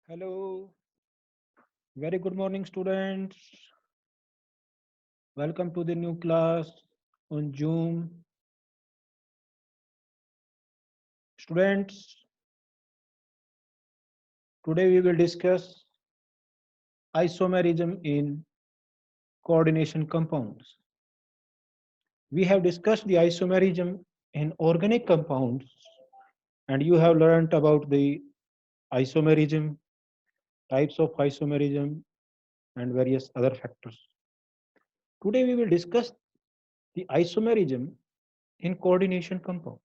Hello, very good morning, students. Welcome to the new class on Zoom. Students, today we will discuss isomerism in coordination compounds. We have discussed the isomerism in organic compounds, and you have learned about the isomerism, types of isomerism, and various other factors. Today we will discuss the isomerism in coordination compounds.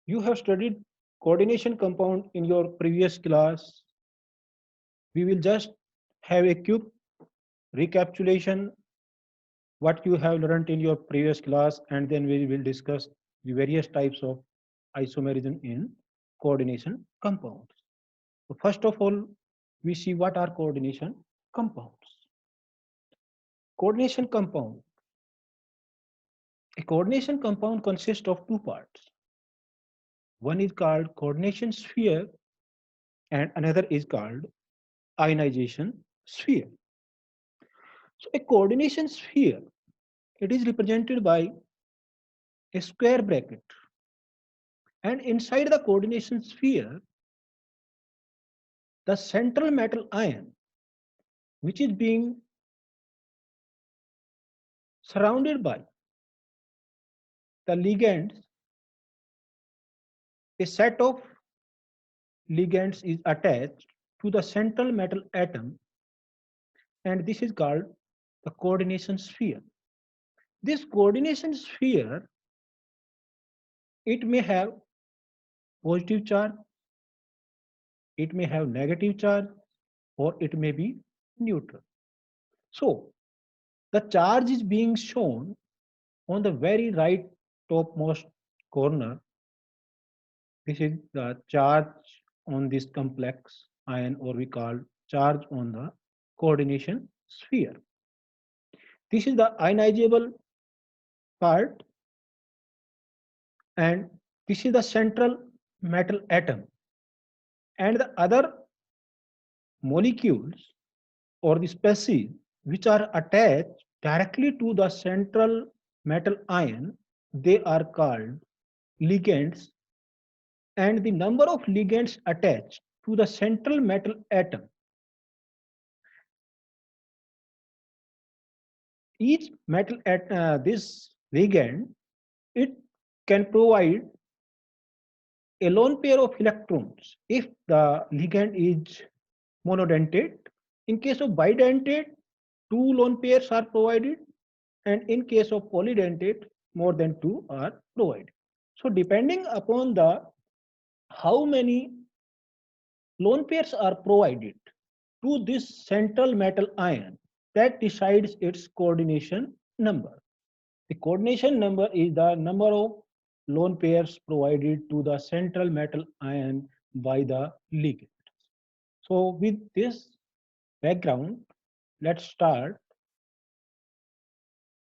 You have studied coordination compound in your previous class. We will just have a quick recapitulation what you have learned in your previous class, and then we will discuss the various types of isomerism in coordination compounds. So first of all, we see what are coordination compounds. Coordination compound. A coordination compound consists of two parts. One is called coordination sphere and another is called ionization sphere. So a coordination sphere, it is represented by a square bracket, and inside the coordination sphere, the central metal ion, which is being surrounded by the ligands, a set of ligands is attached to the central metal atom, and this is called the coordination sphere. This coordination sphere, it may have positive charge, it may have negative charge, or it may be neutral. So the charge is being shown on the very right topmost corner. This is the charge on this complex ion, or we call charge on the coordination sphere. This is the ionizable part, and this is the central metal atom, and the other molecules or the species which are attached directly to the central metal ion, they are called ligands, and the number of ligands attached to the central metal atom, each metal at this ligand, it can provide a lone pair of electrons if the ligand is monodentate. In case of bidentate, two lone pairs are provided, and in case of polydentate, more than two are provided. So depending upon the how many lone pairs are provided to this central metal ion, that decides its coordination number. The coordination number is the number of lone pairs provided to the central metal ion by the ligand. So with this background, let's start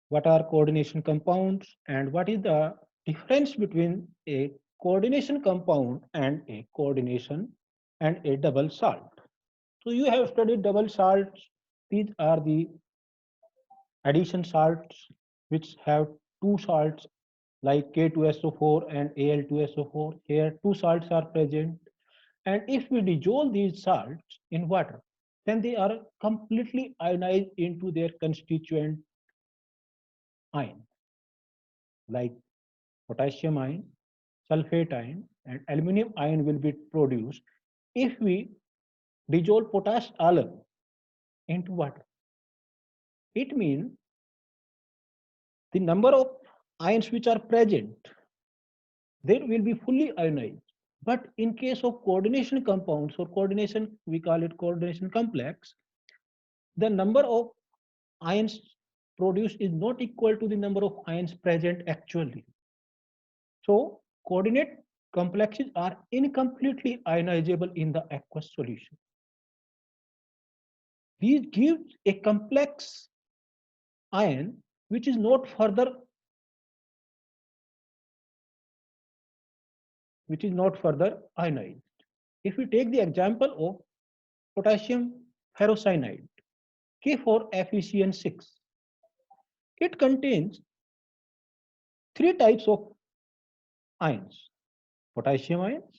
what are coordination compounds and what is the difference between a coordination compound and a coordination and a double salt. So you have studied double salts. These are the addition salts which have two salts like K2SO4 and Al2SO4. Here two salts are present, and if we dissolve these salts in water, then they are completely ionized into their constituent ion like potassium ion, sulfate ion, and aluminum ion will be produced if we dissolve potash alum into water. It means the number of ions which are present, they will be fully ionized. But in case of coordination compounds or coordination, we call it coordination complex, the number of ions produced is not equal to the number of ions present actually. So coordinate complexes are incompletely ionizable in the aqueous solution. These gives a complex ion which is not further ionized. If we take the example of potassium ferrocyanide, K4FeCN6, it contains three types of ions: potassium ions,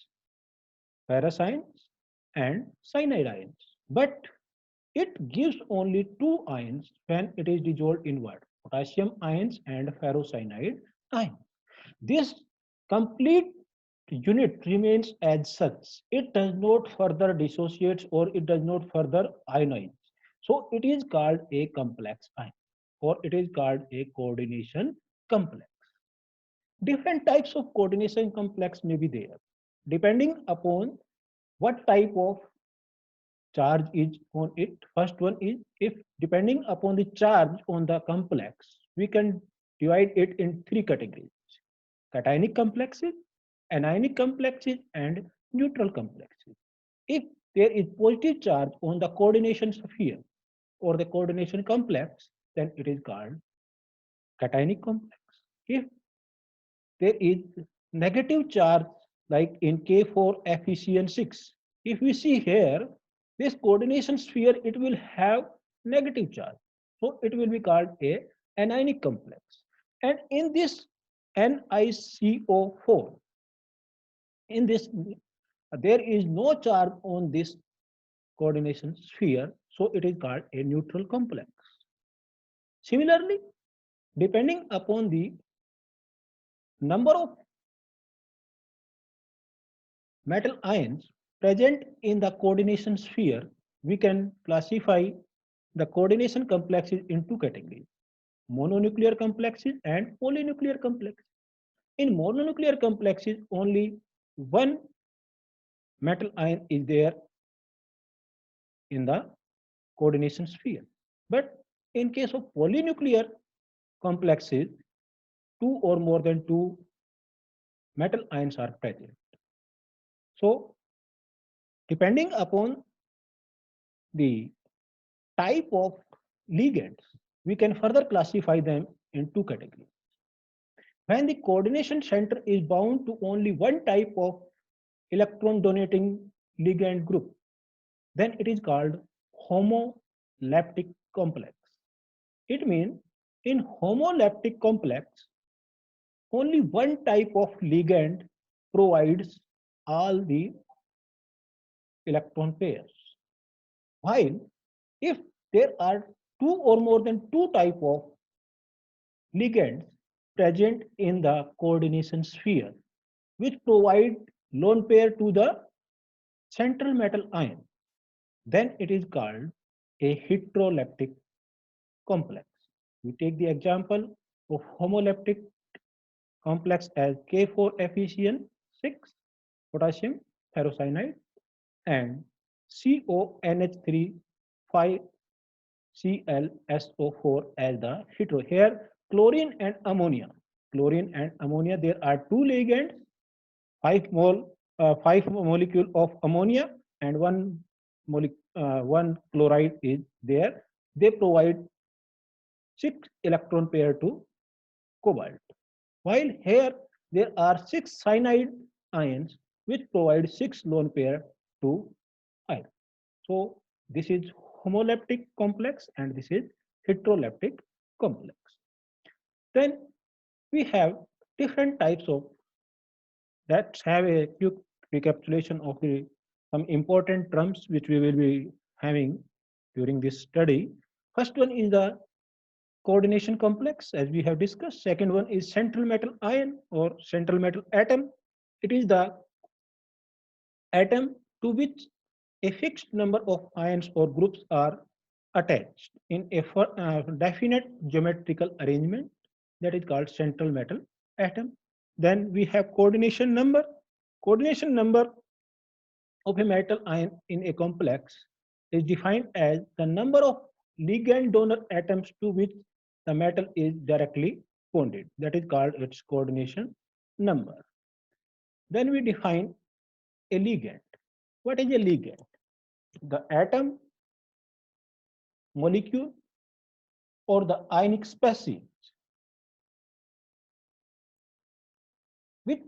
ferrous ions, and cyanide ions. But it gives only two ions when it is dissolved in water: potassium ions and ferrocyanide ions. This complete unit remains as such. It does not further dissociate or it does not further ionize. So it is called a complex ion, or it is called a coordination complex. Different types of coordination complex may be there, depending upon what type of charge is on it. First one is, if depending upon the charge on the complex, we can divide it in three categories: cationic complexes, anionic complexes, and neutral complexes. If there is positive charge on the coordination sphere or the coordination complex, then it is called cationic complex. If there is negative charge, like in K4FeCN6, if we see here, this coordination sphere, it will have negative charge. So it will be called a anionic complex. And in this NiCO4, in this, there is no charge on this coordination sphere, so it is called a neutral complex. Similarly, depending upon the number of metal ions present in the coordination sphere, we can classify the coordination complexes in two categories: mononuclear complexes and polynuclear complexes. In mononuclear complexes, only one metal ion is there in the coordination sphere. But in case of polynuclear complexes, two or more than two metal ions are present. So, depending upon the type of ligands, we can further classify them in two categories. When the coordination center is bound to only one type of electron donating ligand group, then it is called homoleptic complex. It means in homoleptic complex, only one type of ligand provides all the electron pairs. While if there are two or more than two type of ligands present in the coordination sphere, which provide lone pair to the central metal ion, then it is called a heteroleptic complex. We take the example of homoleptic complex as K4FeCN6, potassium ferrocyanide, and CONH3 5ClSO4 as the hetero. Here, chlorine and ammonia. Chlorine and ammonia, there are two ligands, 5 molecule of ammonia and one chloride is there. They provide 6 electron pair to cobalt. While here there are 6 cyanide ions which provide 6 lone pair to iron. So this is homoleptic complex and this is heteroleptic complex. Then we have different types of, let's have a quick recapitulation of the some important terms which we will be having during this study. First one is the coordination complex, as we have discussed. Second one is central metal ion or central metal atom. It is the atom to which a fixed number of ions or groups are attached in a definite geometrical arrangement, that is called central metal atom. Then we have coordination number. Coordination number of a metal ion in a complex is defined as the number of ligand donor atoms to which the metal is directly bonded. That is called its coordination number. Then we define a ligand. What is a ligand? The atom, molecule, or the ionic species which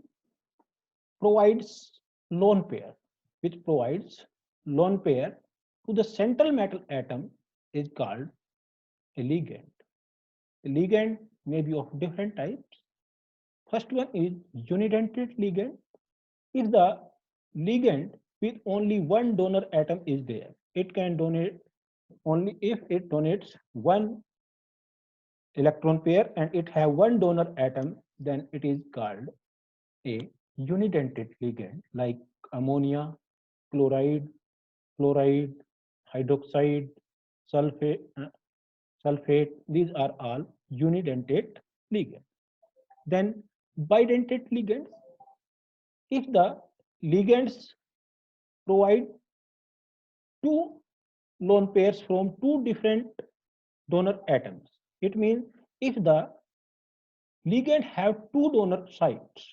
provides lone pair. which provides lone pair to the central metal atom is called a ligand. A ligand may be of different types. First one is unidentate ligand. If the ligand with only one donor atom is there, it can donate only if it donates one electron pair and it have one donor atom, then it is called a unidentate ligand like ammonia, chloride, fluoride, hydroxide, sulfate, sulfate. These are all unidentate ligands. Then bidentate ligands. If the ligands provide two lone pairs from two different donor atoms, it means if the ligand have two donor sites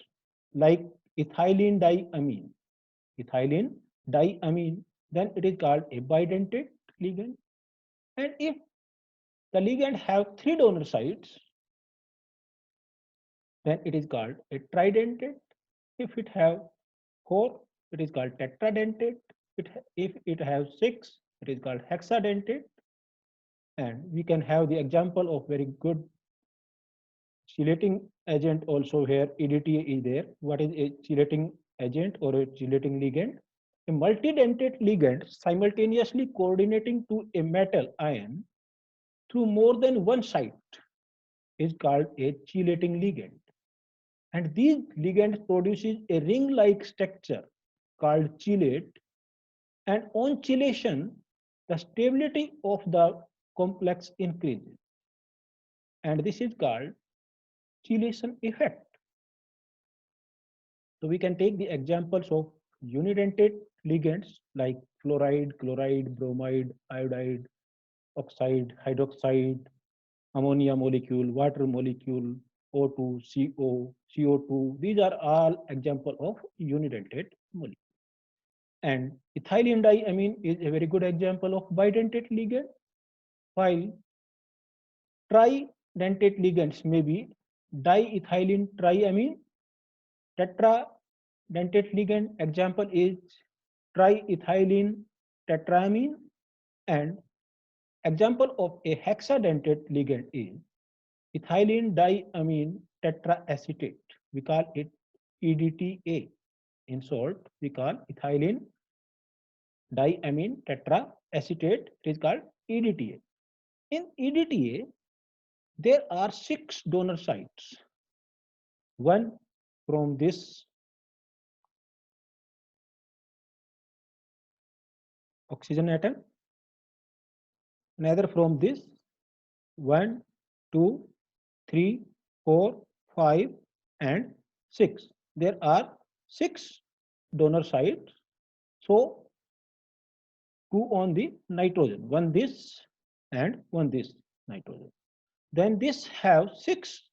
like ethylene diamine, ethylene diamine, then it is called a bidentate ligand. And if the ligand have three donor sites, then it is called a tridentate. If it have four, it is called tetradentate. If it has six, it is called hexadentate. And we can have the example of very good chelating agent also here. EDTA is there. What is a chelating agent or a chelating ligand? A multidentate ligand simultaneously coordinating to a metal ion through more than one site is called a chelating ligand. And these ligands produces a ring-like structure called chelate, and on chelation, the stability of the complex increases. And this is called chelation effect. So we can take the examples of unidentate ligands like fluoride, chloride, bromide, iodide, oxide, hydroxide, ammonia molecule, water molecule, O2, CO, CO2. These are all example of unidentate molecule. And ethylene diamine is a very good example of bidentate ligand, while tridentate ligands may be diethylene triamine. Tetradentate ligand example is triethylene tetramine, and example of a hexadentate ligand is ethylene diamine tetraacetate. We call it EDTA. In short, we call ethylene diamine tetraacetate. It is called EDTA. In EDTA, there are 6 donor sites. One from this oxygen atom, another from this 1, 2, 3, 4, 5, and 6. There are 6 donor sites. So 2 on the nitrogen, one this and one this nitrogen. Then this have 6,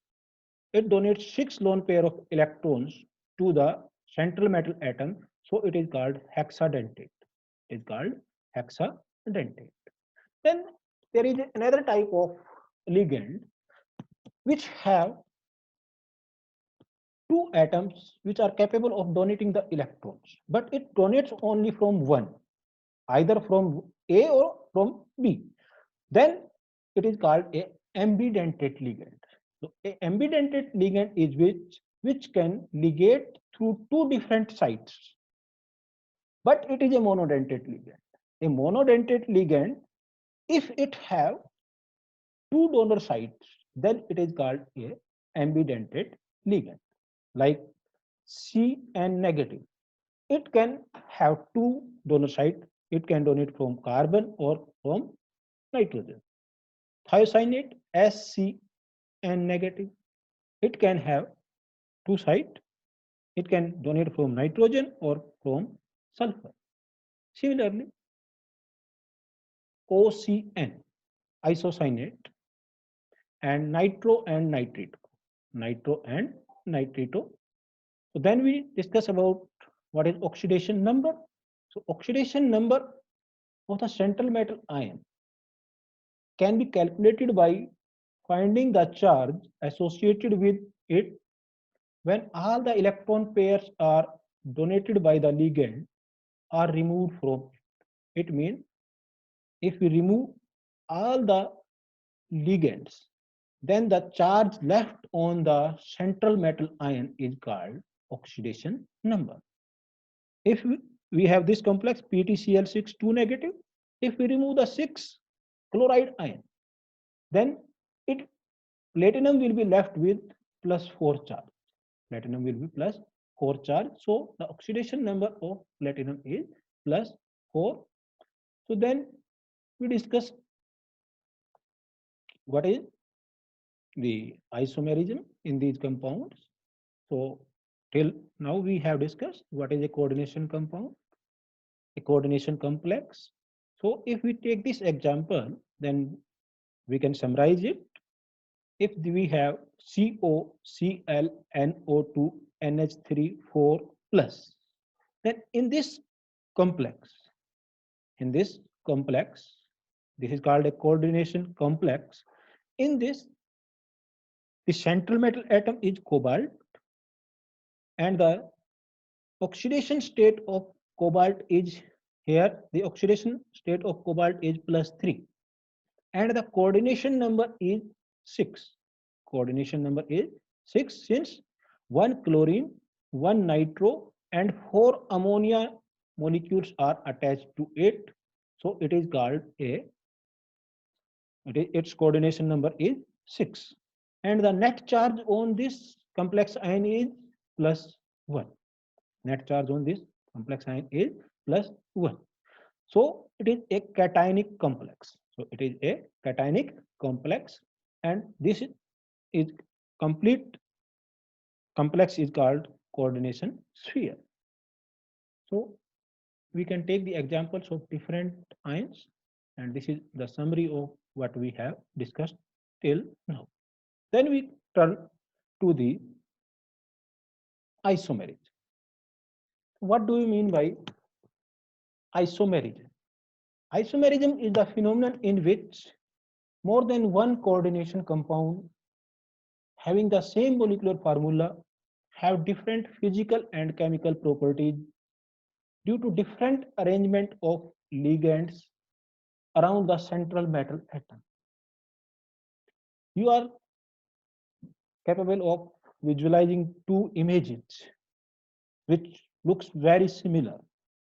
it donates 6 lone pair of electrons to the central metal atom. So it is called hexadentate. It is called hexadentate. Then there is another type of ligand which have 2 atoms which are capable of donating the electrons, but it donates only from one, either from A or from B. Then it is called a ambidentate ligand. So a ambidentate ligand is which can ligate through 2 different sites, but it is a monodentate ligand. A monodentate ligand, if it have 2 donor sites, then it is called a ambidentate ligand. Like Cn negative, it can have 2 donor sites. It can donate from carbon or from nitrogen. Thiocyanate SCN negative, it can have 2 sites. It can donate from nitrogen or from sulfur. Similarly, OCN isocyanate and nitro and nitrito. Nitro and nitrito. So then we discuss about what is oxidation number. So oxidation number of the central metal ion can be calculated by finding the charge associated with it when all the electron pairs are donated by the ligand. are removed from it. It means if we remove all the ligands, then the charge left on the central metal ion is called oxidation number. If we have this complex PtCl6 2 negative, if we remove the 6 chloride ion, then it platinum will be left with plus 4 charge. Platinum will be plus 4 charge. So the oxidation number of platinum is plus 4. So then we discuss what is the isomerism in these compounds. So till now we have discussed what is a coordination compound, a coordination complex. So if we take this example, then we can summarize it. If we have COClNO2 NH3 4 plus, then complex, in this complex, this is called a coordination complex. In this, the central metal atom is cobalt, and the oxidation state of cobalt is here. The oxidation state of cobalt is plus 3, and the coordination number is 6. Coordination number is 6 since 1 chlorine, 1 nitro, and 4 ammonia molecules are attached to it. So it is called its coordination number is 6. And the net charge on this complex ion is plus 1. Net charge on this complex ion is plus 1. So it is a cationic complex. So it is a cationic complex, and this is complete complex is called coordination sphere. So we can take the examples of different ions, and this is the summary of what we have discussed till now. Then we turn to the isomerism. What do you mean by isomerism? Isomerism is the phenomenon in which more than one coordination compound having the same molecular formula have different physical and chemical properties due to different arrangement of ligands around the central metal atom. You are capable of visualizing two images which looks very similar,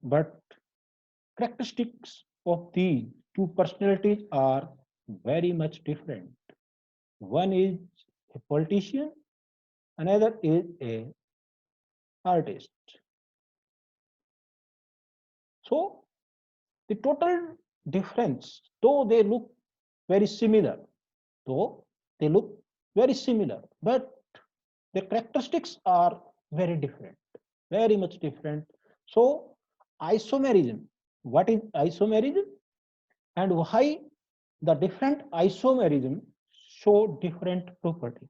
but characteristics of these two personalities are very much different. One is a politician, another is a artist. So the total difference, though they look very similar, though they look very similar, but the characteristics are very different, very much different. So isomerism, what is isomerism and why the different isomerism show different properties?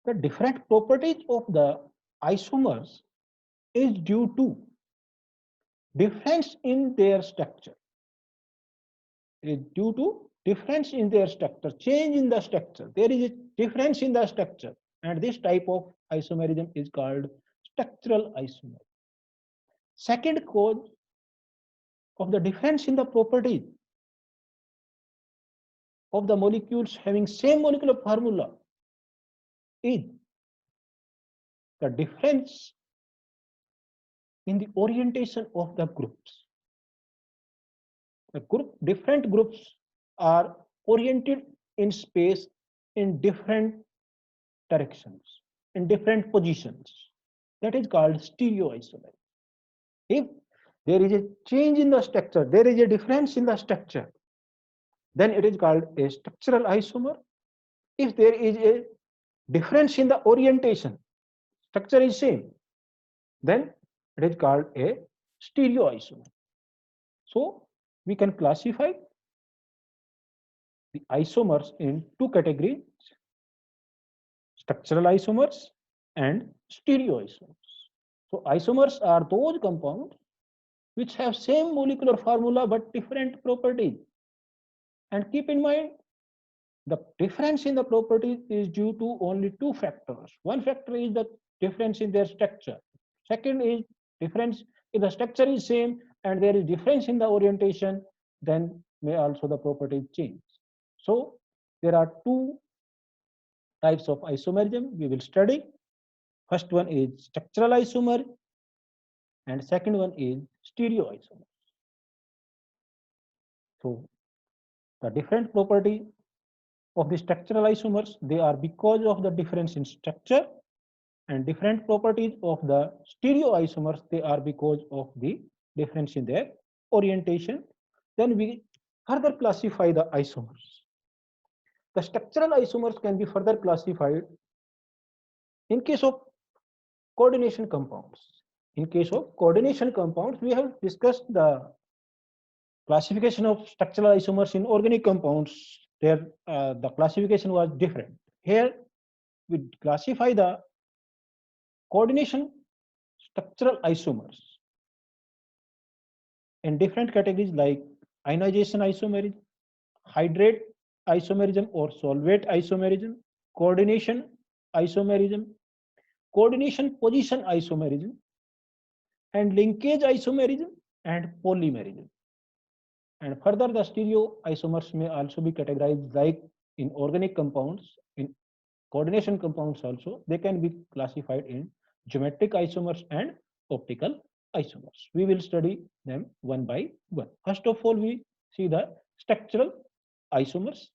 The different properties of the isomers is due to difference in their structure. It is due to difference in their structure, change in the structure. There is a difference in the structure, and this type of isomerism is called structural isomerism. Second cause of the difference in the properties of the molecules having same molecular formula is the difference in the orientation of the groups. Different groups are oriented in space in different directions, in different positions. That is called stereoisomerism. If there is a change in the structure, there is a difference in the structure, then it is called a structural isomer. If there is a difference in the orientation, structure is same, then it is called a stereoisomer. So we can classify the isomers in two categories: structural isomers and stereoisomers. So isomers are those compounds which have same molecular formula but different properties. And keep in mind, the difference in the properties is due to only two factors. One factor is the difference in their structure. Second is difference. If the structure is same and there is difference in the orientation, then may also the properties change. So there are two types of isomerism we will study. First one is structural isomer and second one is stereoisomer. So the different property of the structural isomers, they are because of the difference in structure, and different properties of the stereoisomers, they are because of the difference in their orientation. Then we further classify the isomers. The structural isomers can be further classified in case of coordination compounds. In case of coordination compounds, we have discussed the classification of structural isomers in organic compounds. There, the classification was different. Here, we classify the coordination structural isomers in different categories like ionization isomerism, hydrate isomerism or solvate isomerism, coordination isomerism, coordination position isomerism, and linkage isomerism and polymerism. And further, the stereoisomers may also be categorized like in organic compounds, in coordination compounds also, they can be classified in geometric isomers and optical isomers. We will study them one by one. First of all, we see the structural isomers.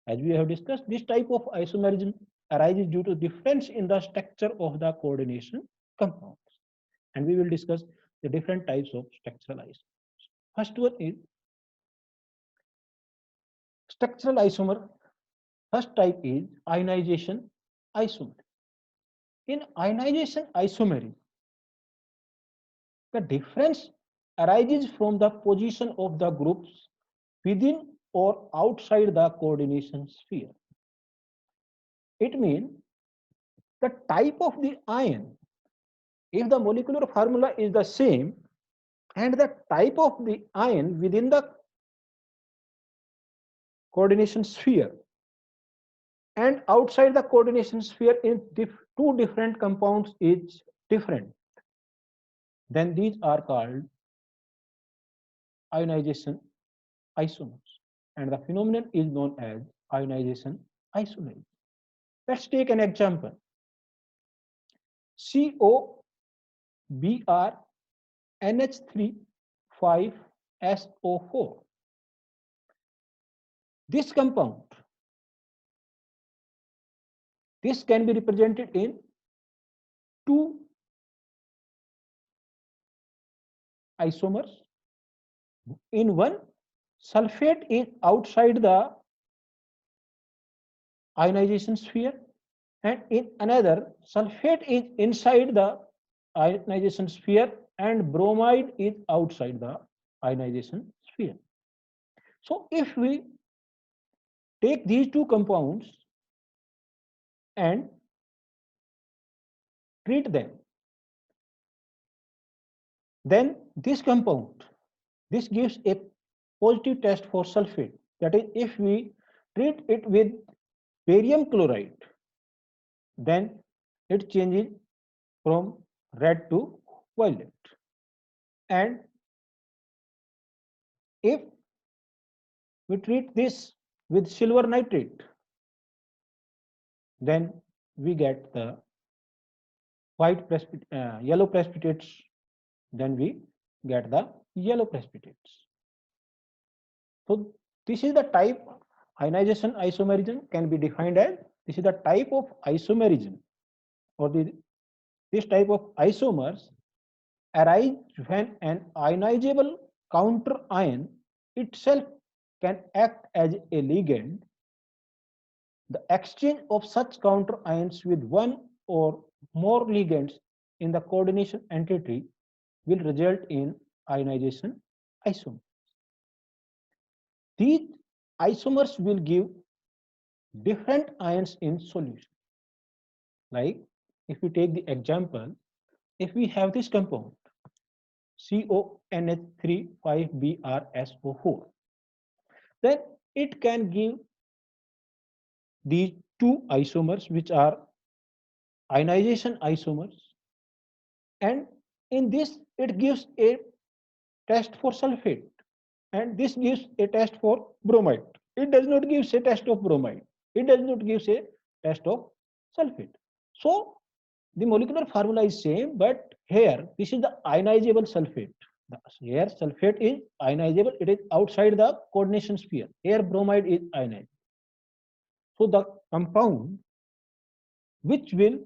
As we have discussed, this type of isomerism arises due to difference in the structure of the coordination compounds. And we will discuss the different types of structural isomers. First one is structural isomer. First type is ionization isomer. In ionization isomerism, the difference arises from the position of the groups within or outside the coordination sphere. It means the type of the ion, if the molecular formula is the same and the type of the ion within the coordination sphere and outside the coordination sphere in two different compounds is different, then these are called ionization isomers, and the phenomenon is known as ionization isomerism. Let's take an example. COBr NH3 5SO4. This compound, this can be represented in two isomers. In one, sulfate is outside the ionization sphere, and in another, sulfate is inside the ionization sphere and bromide is outside the ionization sphere. So if we take these two compounds and treat them, then this compound, this gives a positive test for sulfate. That is, if we treat it with barium chloride, then it changes from red to violet. And if we treat this with silver nitrate, then we get the yellow precipitates, then we get the yellow precipitates. So this is the type. Ionization isomerism can be defined as, this is the type of isomerism, or this type of isomers arise when an ionizable counter ion itself can act as a ligand. The exchange of such counter ions with one or more ligands in the coordination entity will result in ionization isomers. These isomers will give different ions in solution. Like if we take the example, if we have this compound CONH3 5BrSO4, then it can give these two isomers which are ionization isomers, and in this it gives a test for sulfate, and this gives a test for bromide. It does not give a test of bromide. It does not give a test of sulfate. So the molecular formula is same, but here this is the ionizable sulfate. Here sulfate is ionizable. It is outside the coordination sphere. Here bromide is ionized. So the compound which will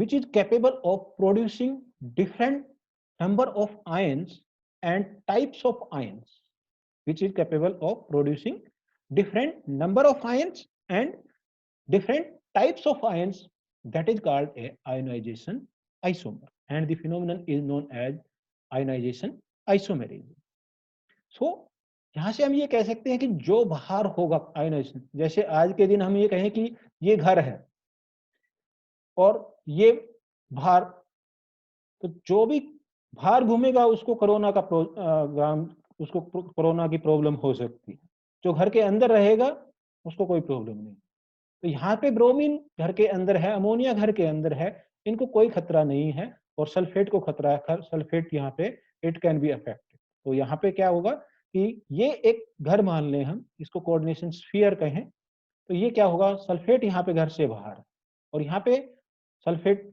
which is capable of producing different number of ions and types of ions, which is capable of producing different number of ions and different types of ions, that is called a ionization isomer, and the phenomenon is known as ionization isomerism. So यहाँ से हम ये कह सकते हैं कि जो बाहर होगा आयोनाइजेशन, जैसे आज के दिन हम ये कहें कि ये घर है और ये बाहर, तो जो भी बाहर घूमेगा उसको कोरोना का उसको कोरोना की प्रॉब्लम हो सकती है। जो घर के अंदर रहेगा उसको कोई प्रॉब्लम नहीं। तो यहाँ पे ब्रोमीन घर के अंदर है, अमोनिया घर के अंदर है, इनको कोई खतरा नहीं है, और सल्फेट को खतरा है। सल्फेट यहाँ पे इट कैन बी अफेक्टेड। तो यहाँ पे क्या होगा कि ये एक घर मान लें, हम इसको कोऑर्डिनेशन स्फीयर कहें, तो ये क्या होगा, सल्फेट यहाँ पे घर से बाहर है और यहाँ पे सल्फेट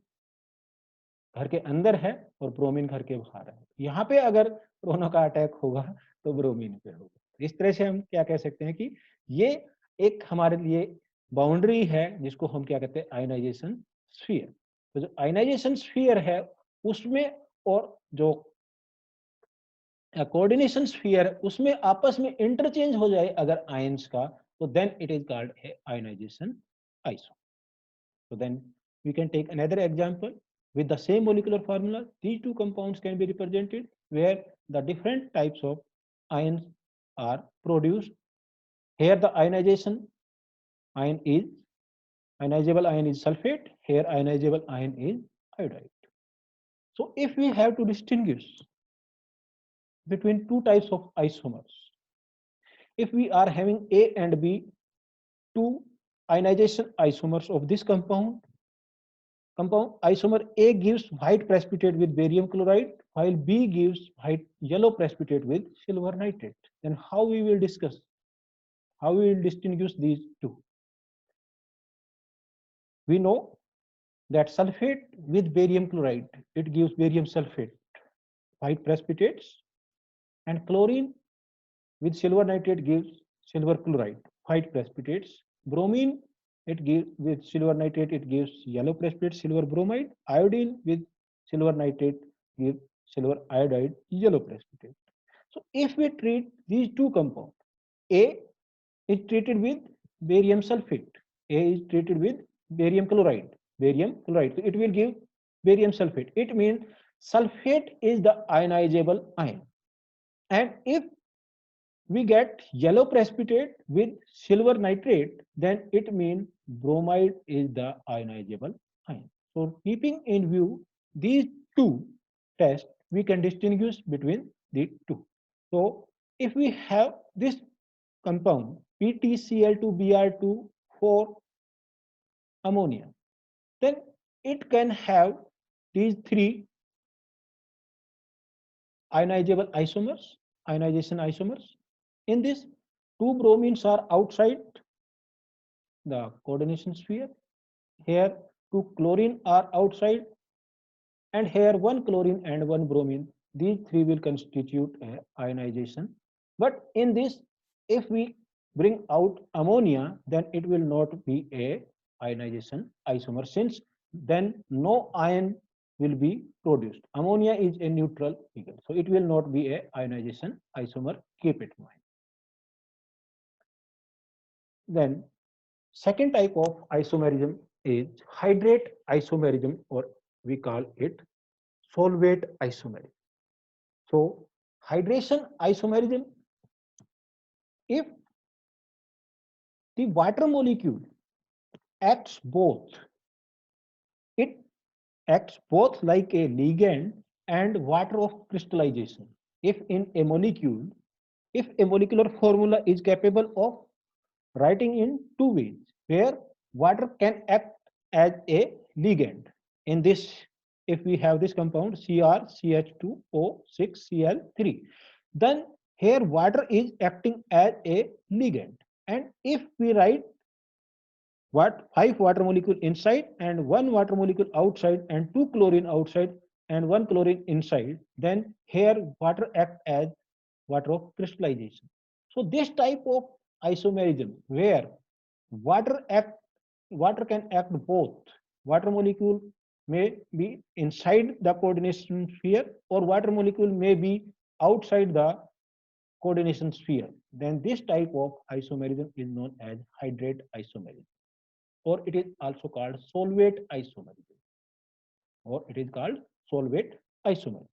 घर के अंदर है और ब्रोमीन घर के बाहर है। यहाँ पे अगर कोरोना का अटैक होगा तो ब्रोमीन पे होगा। इस तरह से हम क्या कह सकते हैं कि ये एक हमारे लिए बाउंड्री है जिसको हम क्या कहते हैं, आयनाइजेशन स्फीयर। तो जो आयनाइजेशन स्फीयर है उसमें और जो कोऑर्डिनेशन स्फीयर है उसमें आपस में इंटरचेंज हो जाए अगर आयंस का, तो then it is called a ionisation iso. So then we can take another example with the same molecular formula. These two compounds can be represented where the different types of ions are produced. Here the ionizable ion is sulfate. Here ionizable ion is iodide. So if we have to distinguish between two types of isomers, if we are having A and B, two ionization isomers of this compound isomer A gives white precipitate with barium chloride, while B gives white yellow precipitate with silver nitrate. Then how we will discuss, how we will distinguish these two? We know that sulfate with barium chloride, it gives barium sulfate, white precipitates, and chlorine with silver nitrate gives silver chloride, white precipitates. Bromine, it gives with silver nitrate, it gives yellow precipitate, silver bromide. Iodine with silver nitrate gives silver iodide, yellow precipitate. So if we treat these two compounds, A is treated with barium sulfate, A is treated with barium chloride, so it will give barium sulfate. It means sulfate is the ionizable ion, and if we get yellow precipitate with silver nitrate, then it means bromide is the ionizable ion. So keeping in view these two tests, we can distinguish between the two. So if we have this compound PtCl2Br2 for ammonia, then it can have these three ionization isomers. In this, two bromines are outside the coordination sphere. Here, two chlorine are outside, and here one chlorine and one bromine. These three will constitute a ionization. But in this, if we bring out ammonia, then it will not be a ionization isomer, since then no ion will be produced. Ammonia is a neutral figure, so it will not be a ionization isomer. Keep it in mind. Then second type of isomerism is hydrate isomerism, or we call it solvate isomerism. So hydration isomerism, if the water molecule acts both, it acts both like a ligand and water of crystallization. If in a molecule, if a molecular formula is capable of writing in two ways, where water can act as a ligand. In this if we have this compound CrCH2O6Cl3, then here water is acting as a ligand. And if we write what 5 water molecule inside and 1 water molecule outside and 2 chlorine outside and 1 chlorine inside, then here water act as water of crystallization. So this type of isomerism where water act water can act both. Water molecule may be inside the coordination sphere or water molecule may be outside the coordination sphere. Then this type of isomerism is known as hydrate isomerism, or it is also called solvate isomerism, or it is called solvate isomerism.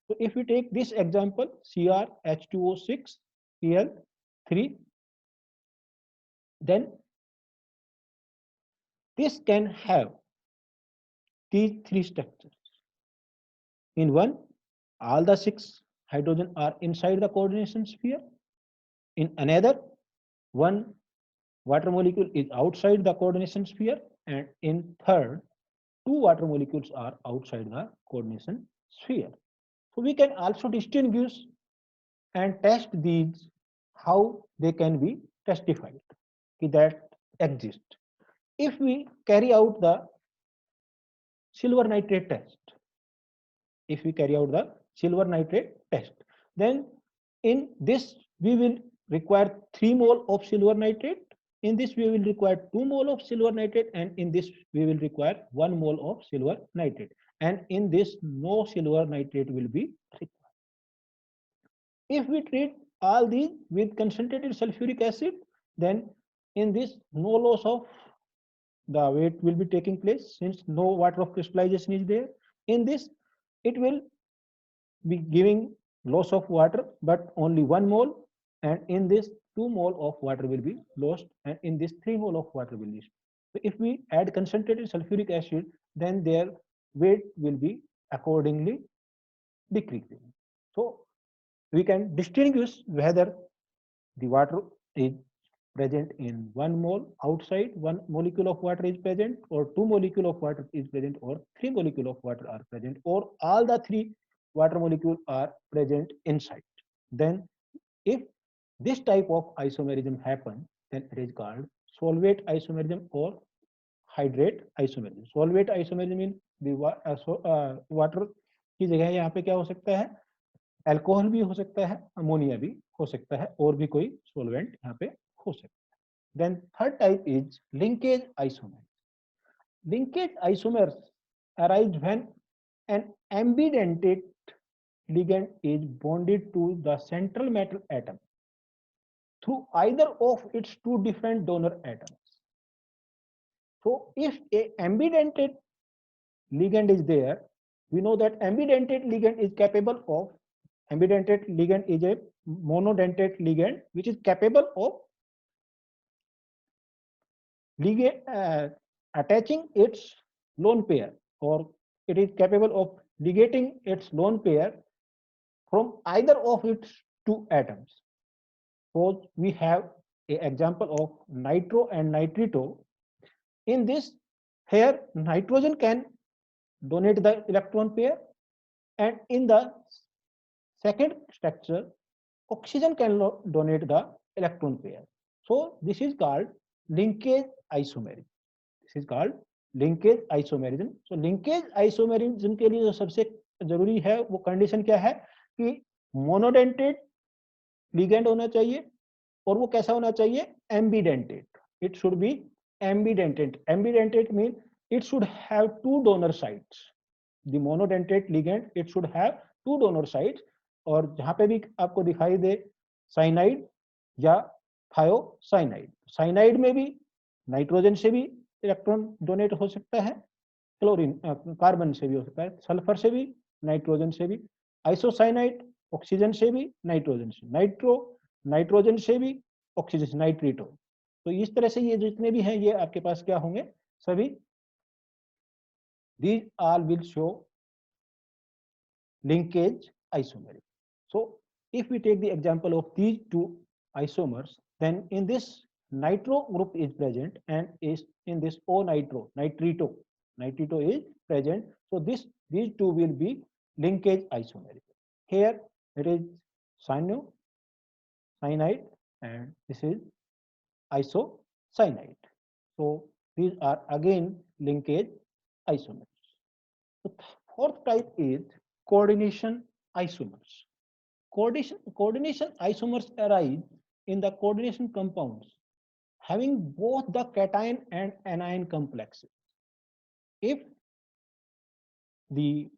So if we take this example, CrH2O6Cl3, then this can have these three structures. In one, all the 6 hydrogen are inside the coordination sphere. In another, one water molecule is outside the coordination sphere. And in third, 2 water molecules are outside the coordination sphere. So we can also distinguish and test these, how they can be testified that exist. If we carry out the silver nitrate test, then in this we will require 3 mole of silver nitrate. In this we will require 2 mole of silver nitrate, and in this we will require 1 mole of silver nitrate. And in this no silver nitrate will be required. If we treat all these with concentrated sulfuric acid, then in this no loss of the weight will be taking place since no water of crystallization is there. In this it will be giving loss of water but only 1 mole, and in this 2 mole of water will be lost, and in this 3 mole of water will be lost. So if we add concentrated sulfuric acid, then their weight will be accordingly decreasing. So we can distinguish whether the water is present in 1 mole outside, 1 molecule of water is present, or 2 molecule of water is present, or 3 molecule of water are present, or all the 3 water molecules are present inside. Then if this type of isomerism happens, then it is called solvate isomerism or hydrate isomerism. Solvate isomerism means the water की जगह यहाँ पे क्या हो सकता है, alcohol भी हो सकता है, अमोनिया भी हो सकता है, और भी कोई सोलवेंट यहाँ पे हो सकता है. Then third type is linkage isomers. Linkage isomers arise when an ambidentate ligand is bonded to the central metal atom through either of its 2 different donor atoms. So if a ambidentate ligand is there, we know that ambidentate ligand is capable of, ambidentate ligand is a monodentate ligand which is capable of attaching its lone pair, or it is capable of ligating its lone pair from either of its 2 atoms. Suppose we have an example of nitro and nitrito. In this, here nitrogen can donate the electron pair, and in the second structure oxygen can donate the electron pair. So this is called linkage isomerism. This is called linkage isomerism. So linkage isomerism के लिए जो सबसे जरूरी है वो condition क्या है कि मोनोडेंटेट लिगेंड होना चाहिए, और वो कैसा होना चाहिए, ambidentate. It should be ambidentate. Ambidentate mean it should have 2 donor sites. The monodentate ligand, it should have 2 donor sites. और जहां पे भी आपको दिखाई दे साइनाइड या थायोसाइनाइड, साइनाइड में भी नाइट्रोजन से भी इलेक्ट्रॉन डोनेट हो सकता है, क्लोरीन कार्बन से भी हो सकता है, सल्फर से भी, नाइट्रोजन से भी, आइसोसाइनाइड ऑक्सीजन से भी, नाइट्रोजन से, नाइट्रो नाइट्रोजन से भी, ऑक्सीजन से, नाइट्रीटो. तो इस तरह से ये जितने भी हैं ये आपके पास क्या होंगे, सभी these all will show linkage isomerism. So if we take the example of these 2 isomers, then in this nitro group is present and is in this O nitro, nitrito is present. So this these two will be linkage isomerism. Here it is cyanide and this is isocyanide. So these are again linkage isomers. The fourth type is coordination isomers. Coordination isomers arise in the coordination compounds having both the cation and anion complexes. If the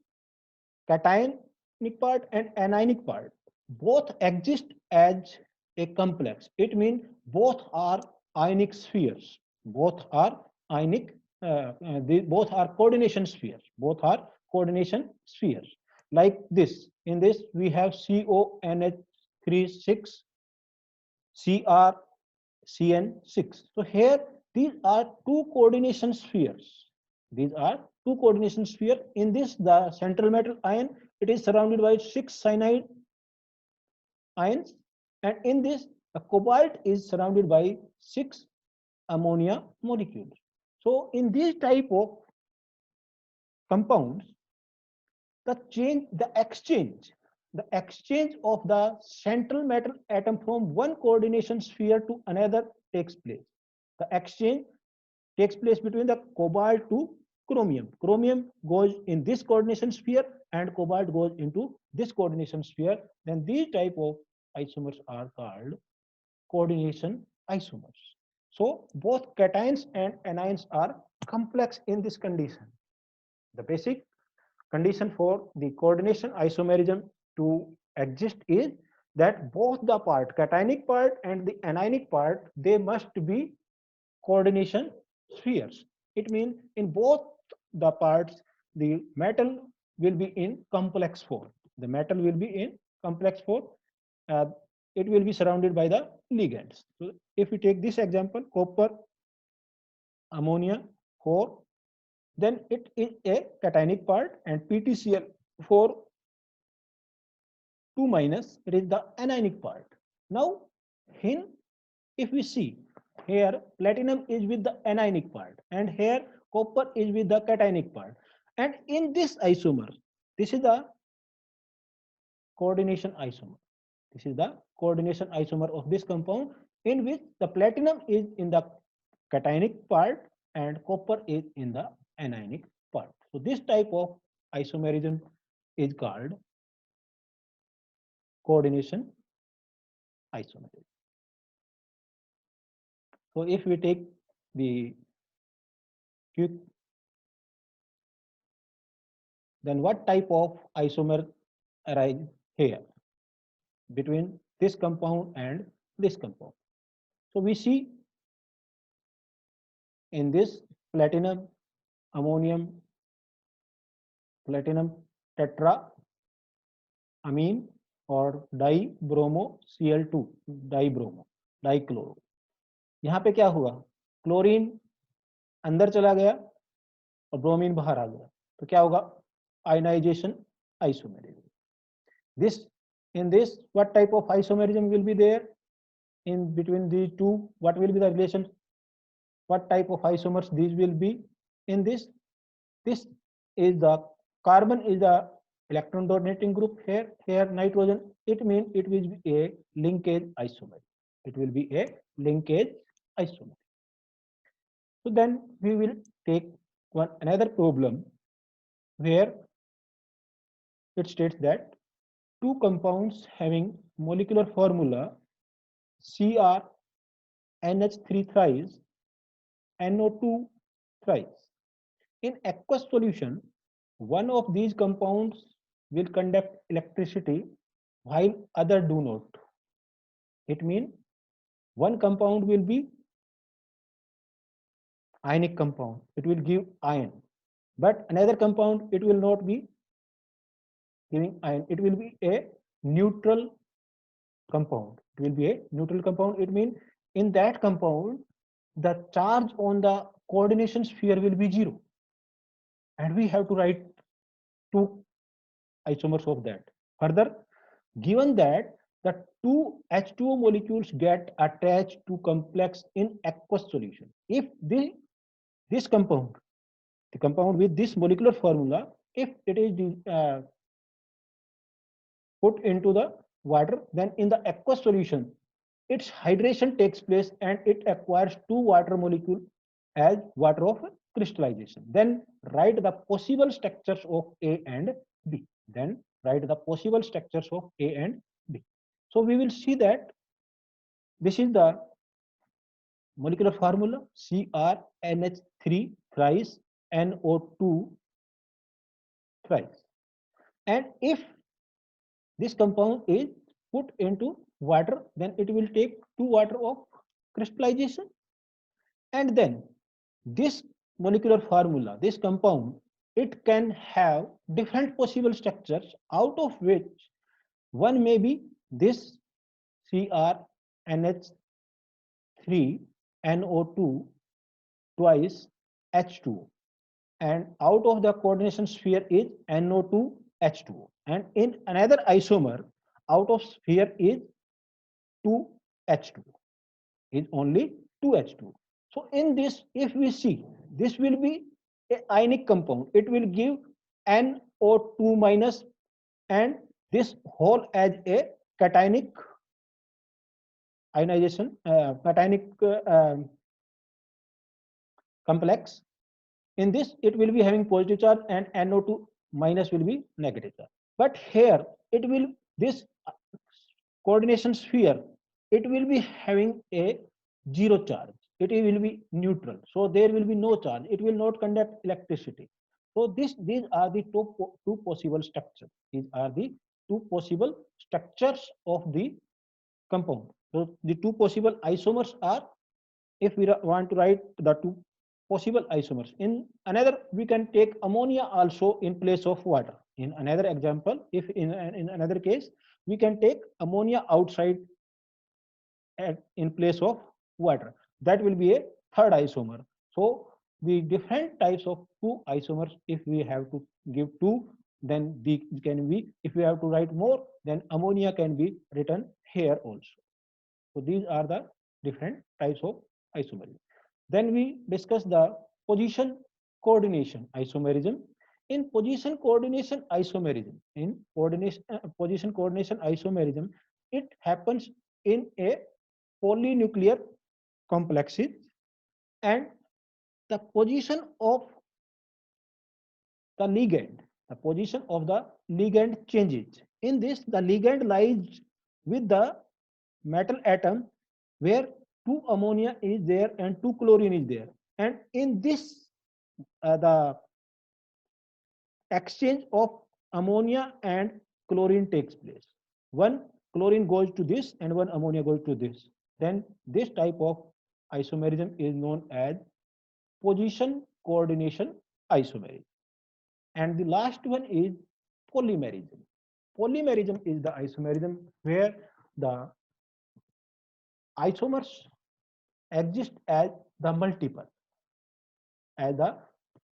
cationic part and anionic part both exist as a complex, it means both are ionic spheres, both are ionic, both are coordination spheres, both are coordination spheres. Like this, in this we have CONH36 CrCN6. So here these are two coordination spheres. These are two coordination spheres. In this, the central metal ion, it is surrounded by 6 cyanide ions, and in this, the cobalt is surrounded by 6 ammonia molecules. So in this type of compounds, the exchange of the central metal atom from one coordination sphere to another takes place. The exchange takes place between the cobalt to chromium. Chromium goes in this coordination sphere and cobalt goes into this coordination sphere. Then these type of isomers are called coordination isomers. So both cations and anions are complex in this condition. The basic condition for the coordination isomerism to exist is that both the part, cationic part and the anionic part, they must be coordination spheres. It means in both the parts, the metal will be in complex form. The metal will be in complex form. Uh, it will be surrounded by the ligands. So if we take this example, copper, ammonia, 4, then it is a cationic part, and PTCl 4 2 minus, it is the anionic part. Now, here, if we see here, platinum is with the anionic part, and here copper is with the cationic part. And in this isomer, this is the coordination isomer. This is the coordination isomer of this compound, in which the platinum is in the cationic part and copper is in the anionic part. So this type of isomerism is called coordination isomerism. So if we take the quick, then what type of isomer arise here between this compound and this compound? So we see in this platinum, ammonium, platinum tetra amine और dibromo Cl2 dibromo dichloro. यहाँ पे क्या हुआ, chlorine अंदर चला गया और bromine बाहर आ गया, तो क्या होगा, ionization isomerism. This, in this, what type of isomerism will be there in between these two? What will be the relation? What type of isomers these will be in this? This is the carbon is the electron donating group here. Here nitrogen. It means it will be a linkage isomer. It will be a linkage isomer. So then we will take another problem where it states that two compounds having molecular formula CrNH3 thrice NO2 thrice. In aqueous solution, one of these compounds will conduct electricity while other do not. It means one compound will be ionic compound, it will give ion, but another compound it will not be giving ion, it will be a neutral compound. It will be a neutral compound. It means in that compound the charge on the coordination sphere will be 0, and we have to write two isomers of that. Further, given that the two H2O molecules get attached to complex in aqueous solution, if this compound, the compound with this molecular formula, if it is put into the water, then in the aqueous solution, its hydration takes place and it acquires two water molecules as water of crystallization. Then write the possible structures of A and B. Then write the possible structures of A and B. So we will see that this is the molecular formula CrNH3 thrice NO2 thrice. And if this compound is put into water, then it will take two water of crystallization. And then this molecular formula, this compound, it can have different possible structures, out of which one may be this CrNH3 NO2 twice H2O, and out of the coordination sphere is NO2 H2O, and in another isomer out of sphere is 2H2O, is only 2H2O. So in this, if we see, this will be a ionic compound. It will give NO2 minus, and this whole as a cationic ionization, cationic complex. In this, it will be having positive charge and NO2 minus will be negative charge. But here, it will, this coordination sphere, it will be having a zero charge. It will be neutral. So there will be no charge. It will not conduct electricity. So these are the two possible structures. These are the two possible structures of the compound. So the two possible isomers are, if we want to write the two possible isomers. In another, we can take ammonia also in place of water. In another example, if in another case, we can take ammonia outside in place of water. That will be a third isomer. So the different types of two isomers, if we have to give two, then the can be, if we have to write more, then ammonia can be written here also. So these are the different types of isomerism. Then we discuss the position coordination isomerism. In position coordination isomerism, position coordination isomerism, it happens in a polynuclear complexes, and the position of the position of the ligand changes. In this, the ligand lies with the metal atom where two ammonia is there and two chlorine is there, and in this the exchange of ammonia and chlorine takes place. One chlorine goes to this and one ammonia goes to this. Then this type of isomerism is known as position coordination isomerism. And the last one is polymerism. Polymerism is the isomerism where the isomers exist as the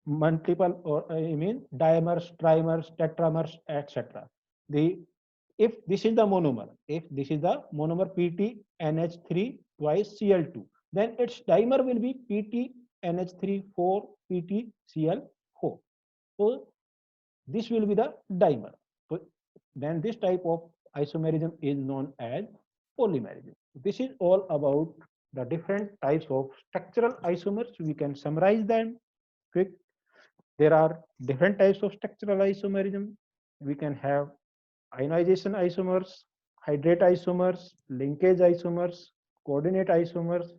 multiple, or I mean dimers, trimers, tetramers, etc. The if this is the monomer, PTNH3 twice Cl2, then its dimer will be PTNH3 4 PTCl4. So this will be the dimer. So then this type of isomerism is known as polymerism. This is all about the different types of structural isomers. We can summarize them quick. There are different types of structural isomerism. We can have ionization isomers, hydrate isomers, linkage isomers, coordinate isomers,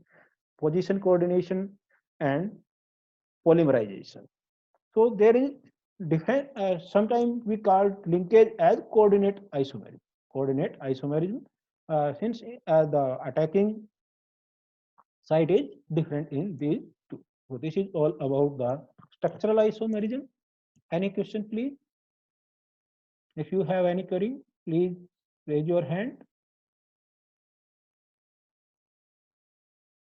position coordination, and polymerization. So there is different. Sometimes we call linkage as coordinate isomerism. Coordinate isomerism, since the attacking site is different in these two. So this is all about the structural isomerism. Any question, please? If you have any query, please raise your hand.